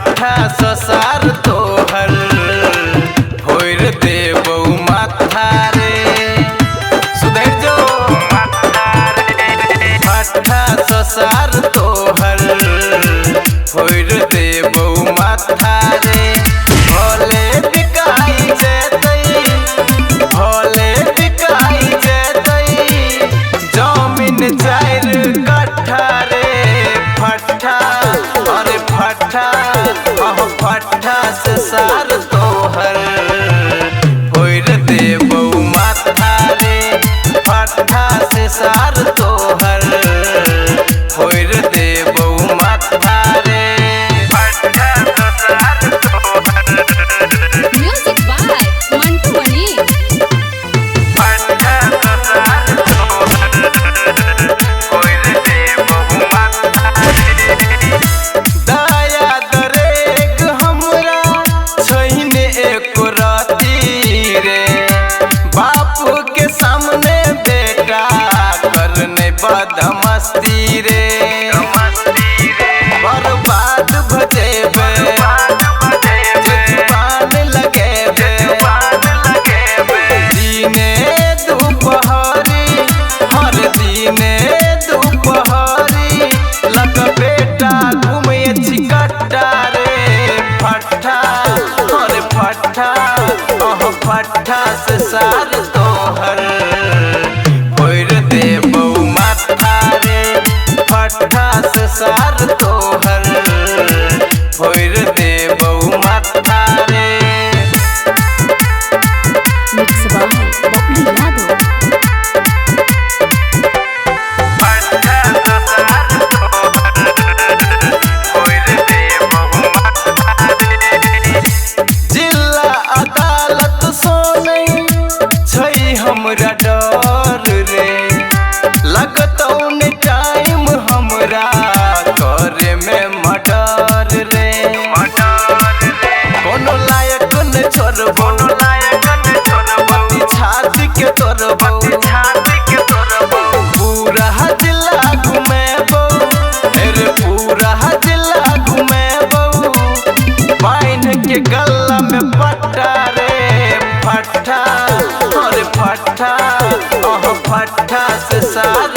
ससार तोहर भोर देबौ माथा रे सुधर जो फट्ठा ससार तोहर भोर देबौ माथा रे भोले बिकाई जेतै भोले बिकाई जेतै जमीन 4 कट्ठा रे फट्ठा अरे फट्ठा फट्ठा से सार तोहर भोर देबौ माथा रे फट्ठा से सार तोहर भोर देबौ माथा रे फट्ठा से सार तोहर म्यूजिक बाय मंटू मनी फट्ठा से सार तोहर भोर देबौ माथा रे दया दरेग हमरा छैने एक राती रे बापू के सामने बेटा करने बदमस्ती रे बर्बाद भजेबे जुबान लगेबे दिने दुपहरी हर दिने दुपहरी लग बेटा घूमे चिकट्टा रे फट्ठा अरे फट्ठा फट्ठा से सार तोहर भोर देबौ माथा रे फट्ठा से सार तोहर भोर देबौ माथा रे मिक्स बाय बबली यादव फट्ठा से सार तोहर भोर देबौ माथा रे जिला अदालत सोनै छै हमरा डर रे लगतौ ने टाइम हमरा करे में मर्डर रे कोनो लायक न छोड़बौ छाती के तोड़बौ पूरा जिला घुमेबौ रे पूरा जिला घुमेबौ बांध के गला में पट्टा रे फट्ठा अरे फट्ठा फट्ठा से सार